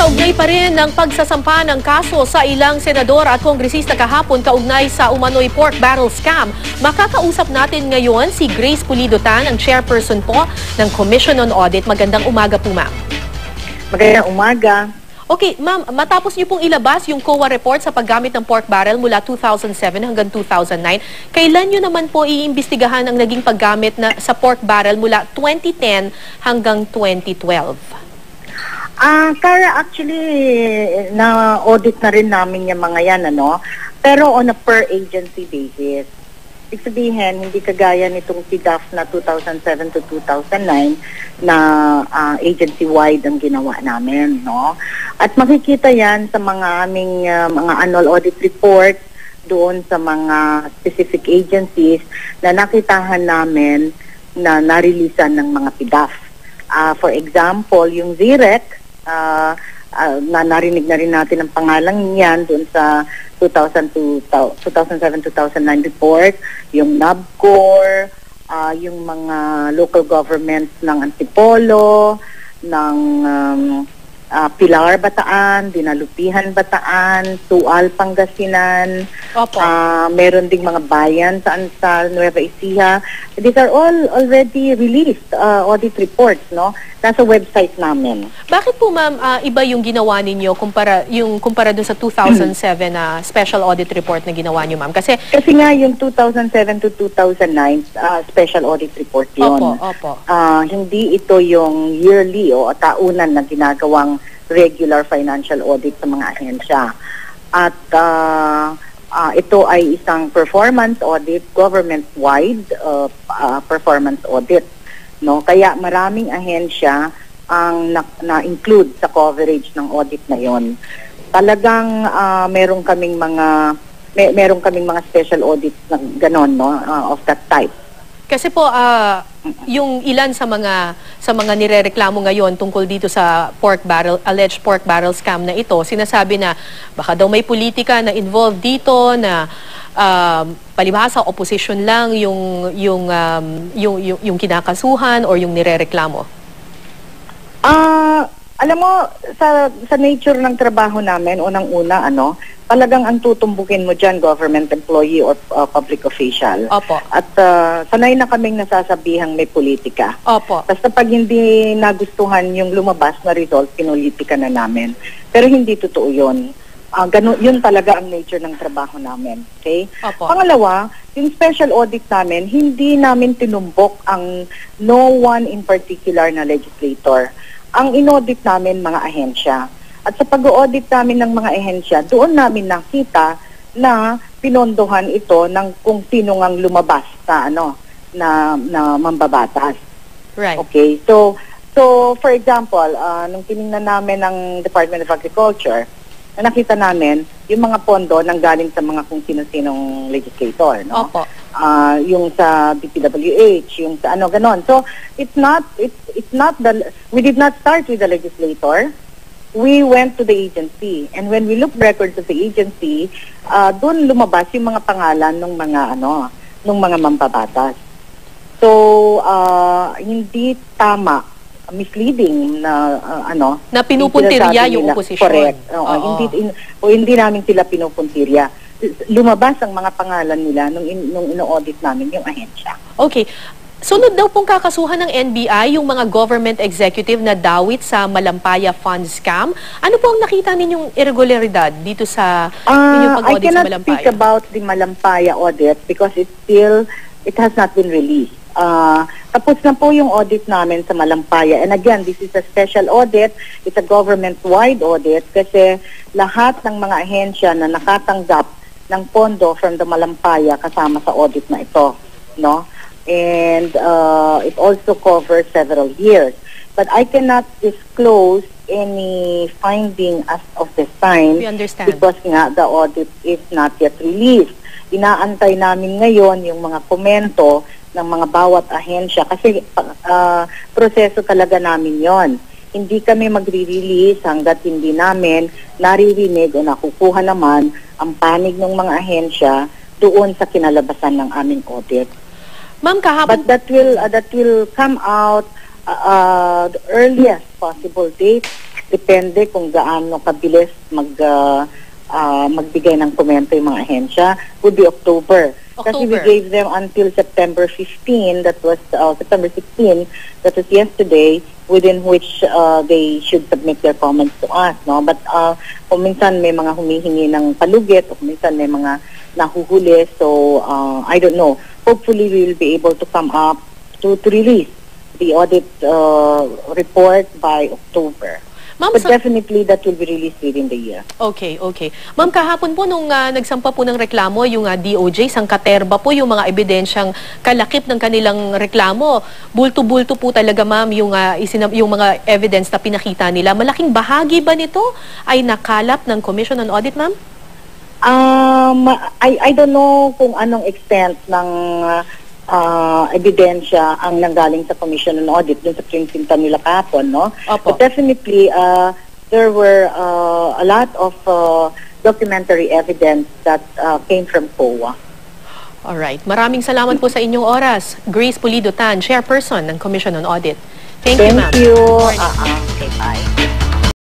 Kaugnay pa rin ng pagsasampa ng kaso sa ilang senador at kongresista kahapon kaugnay sa umano'y pork barrel scam. Makakausap natin ngayon si Grace Pulido Tan, ang chairperson po ng Commission on Audit. Magandang umaga po, ma'am. Magandang umaga. Okay, ma'am, matapos niyo pong ilabas yung COA report sa paggamit ng pork barrel mula 2007 hanggang 2009, kailan niyo naman po iimbestigahan ang naging paggamit sa pork barrel mula 2010 hanggang 2012? Kaya actually, na-audit na rin namin yung mga yan, ano? Pero on a per-agency basis. Ibig sabihin, hindi kagaya nitong PDAF na 2007 to 2009 na agency-wide ang ginawa namin, no? At makikita yan sa mga aming mga annual audit report doon sa mga specific agencies na nakitahan namin na narilisan ng mga PDAF. For example, yung ZIREC, na narinig na rin natin ang pangalan niyan doon sa 2007-2009 report, yung NABCOR, yung mga local governments ng Antipolo, ng Pilar Bataan, Dinalupihan Bataan, Tual Pangasinan, meron ding mga bayan sa Nueva Ecija. These are all already released audit reports, no? Nasa website namin. Bakit po, ma'am, iba yung ginawa ninyo kumpara dun sa 2007 na special audit report na ginawa nyo, ma'am? Kasi nga yung 2007 to 2009 special audit report yun. Opo. Hindi ito yung yearly o taunan na ginagawang regular financial audit sa mga ahensya. At ito ay isang performance audit, government-wide performance audit. No, kaya maraming ahensya ang na-include sa coverage ng audit na 'yon. Talagang meron kaming mga special audits na ganon, no, of that type. Kasi po yung ilan sa mga nirereklamo ngayon tungkol dito sa alleged pork barrel scam na ito, sinasabi na baka daw may politika na involved dito, na palibhasa opposition lang yung kinakasuhan or yung nirereklamo. Alam mo, sa nature ng trabaho namin, unang-una, talagang ang tutumbukin mo dyan, government employee or public official. Opo. At sanay na kaming nasasabihang may politika. Opo. Basta pag hindi nagustuhan yung lumabas na result, pinulitika na namin. Pero hindi totoo yun. Yun talaga ang nature ng trabaho namin. Okay? Opo. Pangalawa, yung special audit namin, hindi namin tinumbok ang no one in particular na legislator. Ang inaudit namin mga ahensya. At sa pag-audit namin ng mga ahensya, doon namin nakita na pinondohan ito ng kung sino ngang lumabas sa na mambabatas. Right. Okay. So for example, nung tiningnan namin ng Department of Agriculture, nakita namin yung mga pondo nanggaling sa mga kung sino-sinong legislator, no? Opo. Yung sa DPWH, yung sa ganon. So it's not we did not start with the legislator. We went to the agency, and when we looked records of the agency, doon lumabas yung mga pangalan ng mga mambabatas. So hindi tama, misleading na na pinupuntirya yung oposisyon. Correct. Hindi namin sila pinupuntirya. Lumabas ang mga pangalan nila nung ino-audit namin yung ahensya. Okay. Sunod daw pong kakasuhan ng NBI yung mga government executive na dawit sa Malampaya Fund Scam. Ano po ang nakita ninyong irregularidad dito sa inyong pag-audit sa Malampaya? I cannot speak about the Malampaya audit because it has not been released. Tapos na po yung audit namin sa Malampaya. And again, this is a special audit. It's a government-wide audit kasi lahat ng mga ahensya na nakatanggap ng pondo from the Malampaya kasama sa audit na ito, no? And it also covers several years. But I cannot disclose any finding as of this time. We understand. Because nga the audit is not yet released. Inaantay namin ngayon yung mga komento ng mga bawat ahensya kasi proseso talaga namin yon. Hindi kami magre-release hanggat hindi namin naririnig o nakukuha naman ang panig ng mga ahensya doon sa kinalabasan ng aming audit. Ma'am, kahapon... But that will come out the earliest possible date depende kung gaano kabilis magbigay ng komento yung mga ahensya, would be October. Kasi we October. gave them until September 15, that was September 16, that was yesterday, within which they should submit their comments to us, no? But kung minsan may mga humihingi ng palugit, o kung minsan may mga nahuhuli, so I don't know. Hopefully we will be able to come up to release the audit report by October. Ma'am, But definitely that will be released within the year. Okay, okay. Ma'am, kahapon po nung nagsampa po ng reklamo, yung DOJ, sangkaterba po yung mga ebidensyang kalakip ng kanilang reklamo. Bulto-bulto po talaga, ma'am, yung mga evidence na pinakita nila. Malaking bahagi ba nito ay nakalap ng Commission on Audit, ma'am? I don't know kung anong extent ng ebidensya ang nanggaling sa Commission on Audit dun sa prinsinta nila kahapon, no? Opo. But definitely, there were a lot of documentary evidence that came from COA. Alright. Maraming salamat po sa inyong oras. Grace Pulido Tan, Chairperson ng Commission on Audit. Thank you, ma'am. Thank you. Good morning. Okay, bye.